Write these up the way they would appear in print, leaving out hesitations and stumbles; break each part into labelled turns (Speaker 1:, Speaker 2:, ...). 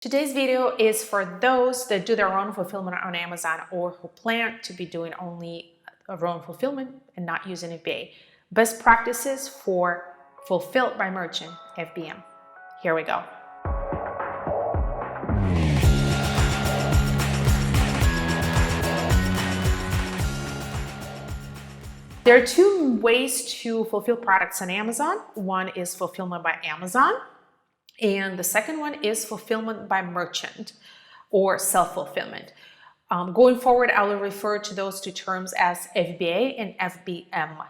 Speaker 1: Today's video is for those that do their own fulfillment on Amazon or who plan to be doing only their own fulfillment and not using FBA. Best practices for Fulfilled by Merchant, FBM. Here we go. There are two ways to fulfill products on Amazon. One is fulfillment by Amazon, and the second one is fulfillment by merchant or self-fulfillment. Going forward, I will refer to those two terms as FBA and FBM,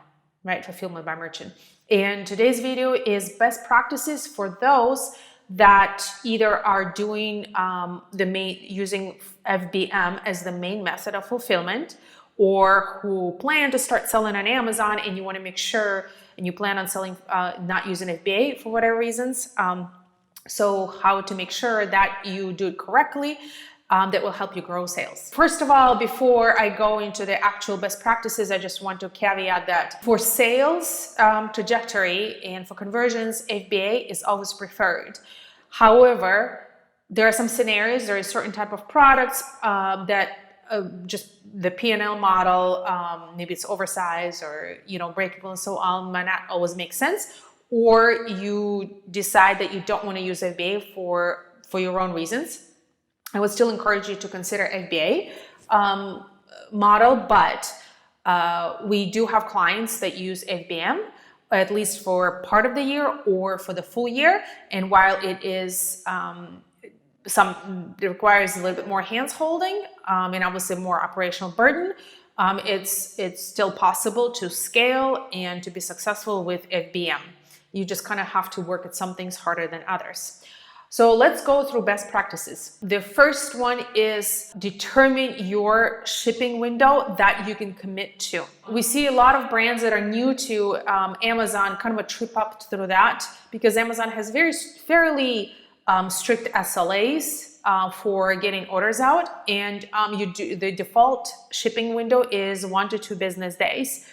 Speaker 1: right? Fulfillment by merchant. And today's video is best practices for those that either are doing using FBM as the main method of fulfillment, or who plan to start selling on Amazon and you want to make sure and you plan on selling not using FBA for whatever reasons. So how to make sure that you do it correctly, that will help you grow sales. First of all, before I go into the actual best practices, I just want to caveat that for sales trajectory and for conversions, FBA is always preferred. However, there are some scenarios, there are certain type of products that just the P&L model, maybe it's oversized or breakable and so on, might not always make sense. Or you decide that you don't want to use FBA for your own reasons. I would still encourage you to consider FBA model, but we do have clients that use FBM at least for part of the year or for the full year. And while it is it requires a little bit more hands holding and obviously more operational burden, it's still possible to scale and to be successful with FBM. You just kind of have to work at some things harder than others. So let's go through best practices. The first one is determine your shipping window that you can commit to. We see a lot of brands that are new to Amazon kind of a trip up through that because Amazon has fairly strict SLAs for getting orders out, and the default shipping window is 1 to 2 business days.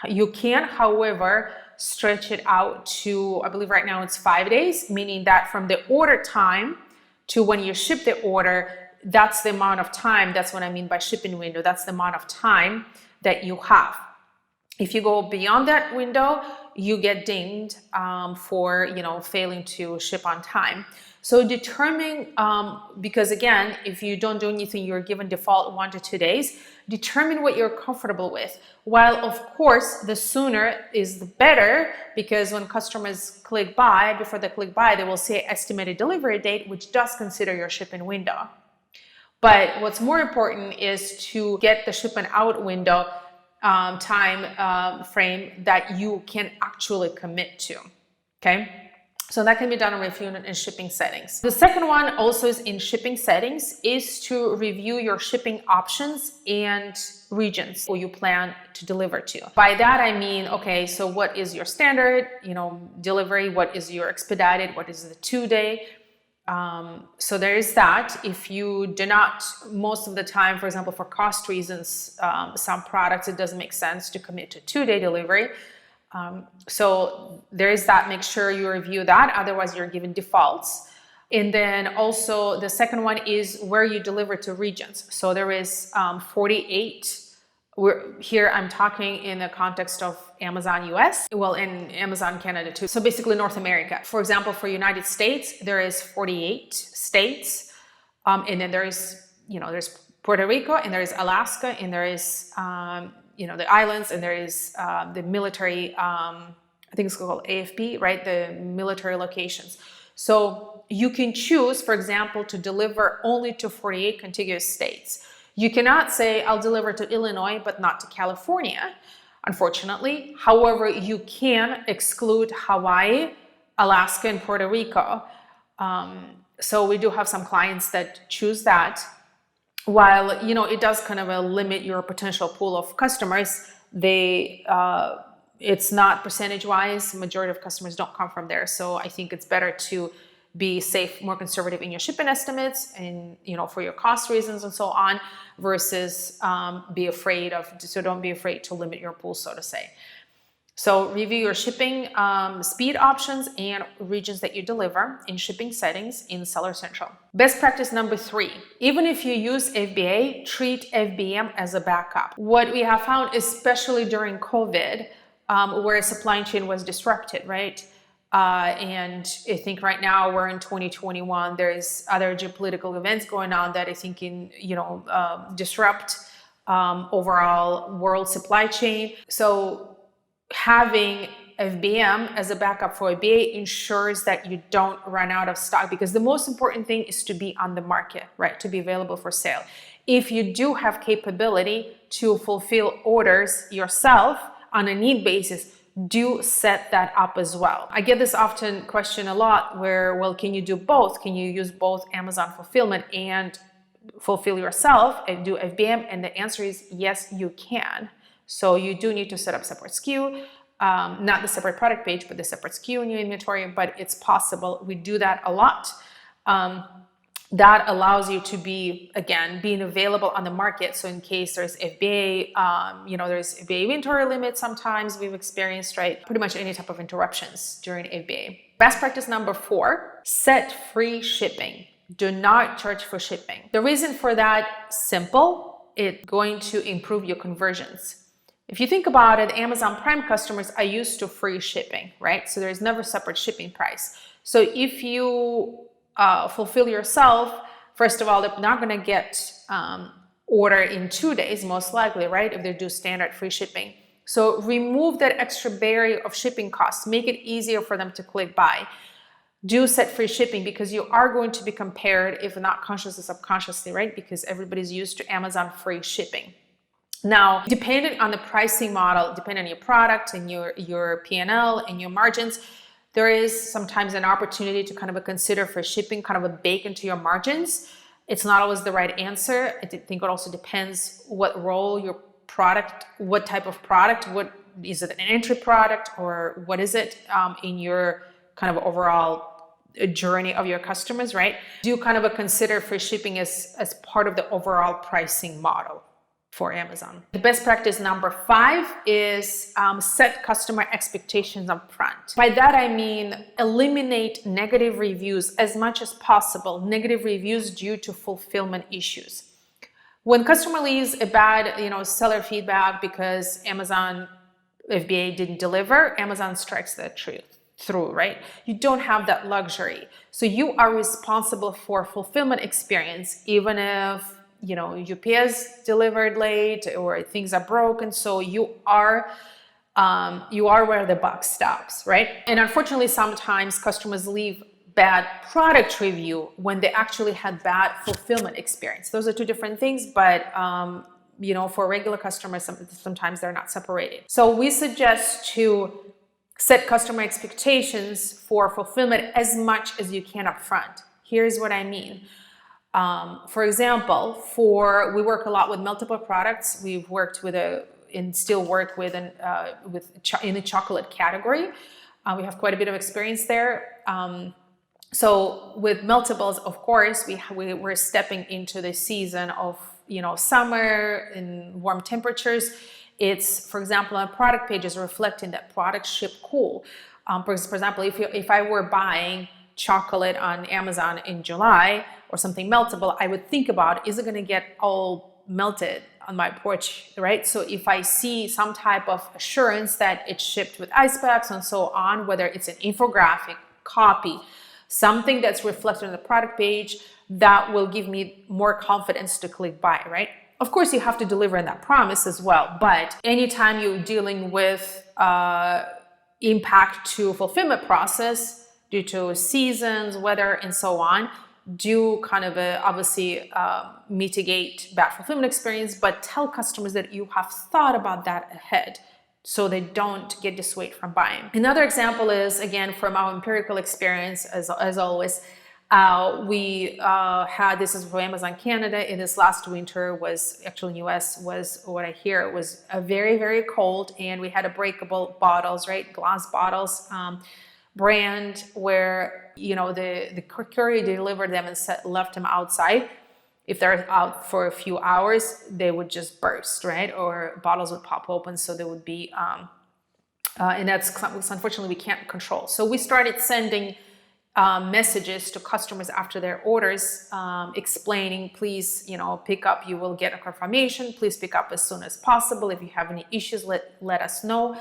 Speaker 1: You can, however, stretch it out to, I believe right now it's 5 days, meaning that from the order time to when you ship the order, that's the amount of time. That's what I mean by shipping window. That's the amount of time that you have. If you go beyond that window, you get dinged for failing to ship on time. So determine, because again, if you don't do anything, you're given default 1 to 2 days. Determine what you're comfortable with. While of course the sooner is the better, because when customers click buy, before they click buy, they will say estimated delivery date, which does consider your shipping window. But what's more important is to get the shipment out window time frame that you can actually commit to. Okay. So that can be done in review and shipping settings. The second one also is in shipping settings is to review your shipping options and regions who you plan to deliver to. By that I mean, okay, so what is your standard, delivery? What is your expedited? What is the 2-day? So there is that. If you do not, most of the time, for example, for cost reasons, some products, it doesn't make sense to commit to 2-day delivery. So there is that. Make sure you review that. Otherwise, you're given defaults. And then also the second one is where you deliver to regions. So there is 48. Here I'm talking in the context of Amazon US, well, in Amazon Canada too. So basically North America. For example, for United States, there is 48 states. And then there is, there's Puerto Rico, and there is Alaska, and there is the islands, and there is the military, I think it's called AFP, right? The military locations. So you can choose, for example, to deliver only to 48 contiguous states. You cannot say, I'll deliver to Illinois, but not to California, unfortunately. However, you can exclude Hawaii, Alaska, and Puerto Rico. So we do have some clients that choose that. While, it does kind of limit your potential pool of customers, it's not percentage-wise. Majority of customers don't come from there. So I think it's better to be safe, more conservative in your shipping estimates and, for your cost reasons and so on, versus don't be afraid to limit your pool, so to say. So review your shipping speed options and regions that you deliver in shipping settings in Seller Central. Best practice number 3, even if you use FBA, treat FBM as a backup. What we have found, especially during COVID, where supply chain was disrupted, right? And I think right now we're in 2021, there's other geopolitical events going on that I think disrupt overall world supply chain. So having FBM as a backup for FBA ensures that you don't run out of stock, because the most important thing is to be on the market, right? To be available for sale. If you do have capability to fulfill orders yourself on a need basis, do set that up as well. I get this often question a lot where, well, can you do both? Can you use both Amazon fulfillment and fulfill yourself and do FBM? And the answer is yes, you can. So you do need to set up separate SKU, not the separate product page, but the separate SKU in your inventory, but it's possible. We do that a lot. That allows you to be, again, being available on the market. So in case there's FBA, there's FBA inventory limits sometimes we've experienced, right? Pretty much any type of interruptions during FBA. Best practice number 4, set free shipping. Do not charge for shipping. The reason for that, simple, it's going to improve your conversions. If you think about it, Amazon Prime customers are used to free shipping, right? So there's never separate shipping price. So if you fulfill yourself, first of all, they're not going to get order in 2 days, most likely, right? If they do standard free shipping. So remove that extra barrier of shipping costs. Make it easier for them to click buy. Do set free shipping, because you are going to be compared, if not consciously, subconsciously, right? Because everybody's used to Amazon free shipping. Now, depending on the pricing model, depending on your product and your P&L and your margins, there is sometimes an opportunity to kind of consider for shipping, kind of bake into your margins. It's not always the right answer. I think it also depends what role your product, what type of product, what is it, an entry product, or what is it in your kind of overall journey of your customers, right? Do kind of consider free shipping as part of the overall pricing model for Amazon. The best practice number 5 is set customer expectations up front. By that I mean eliminate negative reviews as much as possible, negative reviews due to fulfillment issues. When customer leaves a bad, seller feedback because Amazon FBA didn't deliver, Amazon strikes that through, right? You don't have that luxury. So you are responsible for fulfillment experience, even if UPS delivered late or things are broken. So you are where the buck stops, right? And unfortunately, sometimes customers leave bad product review when they actually had bad fulfillment experience. Those are two different things, but for regular customers, sometimes they're not separated. So we suggest to set customer expectations for fulfillment as much as you can up front. Here's what I mean. For example, we work a lot with multiple products. We've worked with and still work with in the chocolate category. We have quite a bit of experience there. So with multiples, of course, we're stepping into the season of summer and warm temperatures. It's, for example, on product pages reflecting that product shipped cool. For example, if I were buying chocolate on Amazon in July or something meltable, I would think about, is it going to get all melted on my porch, right? So if I see some type of assurance that it's shipped with ice packs and so on, whether it's an infographic, copy, something that's reflected on the product page, that will give me more confidence to click buy, right? Of course, you have to deliver on that promise as well, but anytime you're dealing with impact to fulfillment process due to seasons, weather, and so on, do kind of obviously mitigate bad fulfillment experience, but tell customers that you have thought about that ahead so they don't get dissuaded from buying. Another example is, again, from our empirical experience, as always, we had, this is for Amazon Canada, in this last winter, was actually in US, was what I hear was a very, very cold, and we had a breakable bottles, right, glass bottles, brand where the courier delivered them and left them outside. If they're out for a few hours, they would just burst, right? Or bottles would pop open, so there would be And that's unfortunately we can't control. So we started sending messages to customers after their orders, explaining, please, pick up, you will get a confirmation, please pick up as soon as possible. If you have any issues, let us know,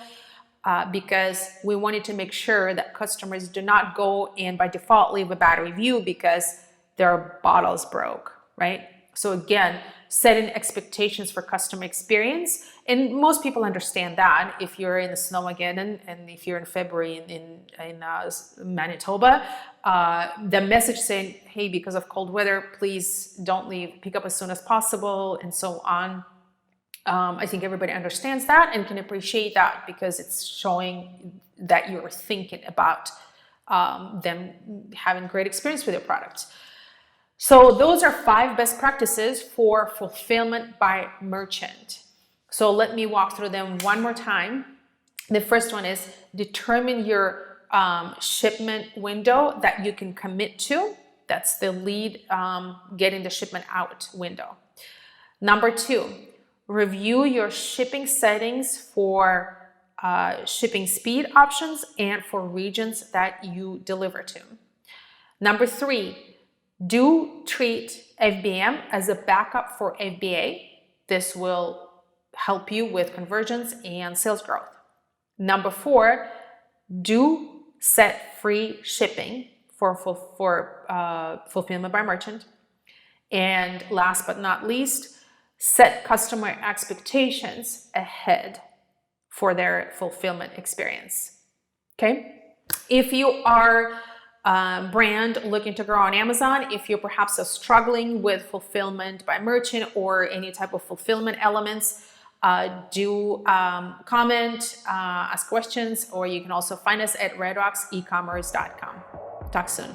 Speaker 1: because we wanted to make sure that customers do not go and by default leave a bad review because their bottles broke, right? So again, setting expectations for customer experience, and most people understand that. If you're in the snow again, and if you're in February in Manitoba, the message saying, hey, because of cold weather, please don't leave, pick up as soon as possible, and so on. I think everybody understands that and can appreciate that, because it's showing that you're thinking about them having great experience with your product. So those are 5 best practices for fulfillment by merchant. So let me walk through them one more time. The first one is determine your shipment window that you can commit to. That's the lead getting the shipment out window. Number 2, review your shipping settings for shipping speed options and for regions that you deliver to. Number 3, do treat FBM as a backup for FBA. This will help you with conversions and sales growth. Number 4, do set free shipping for fulfillment by merchant. And last but not least, set customer expectations ahead for their fulfillment experience. Okay? If you are brand looking to grow on Amazon, if you perhaps are struggling with fulfillment by merchant or any type of fulfillment elements, do comment, ask questions, or you can also find us at redrocksecommerce.com. Talk soon.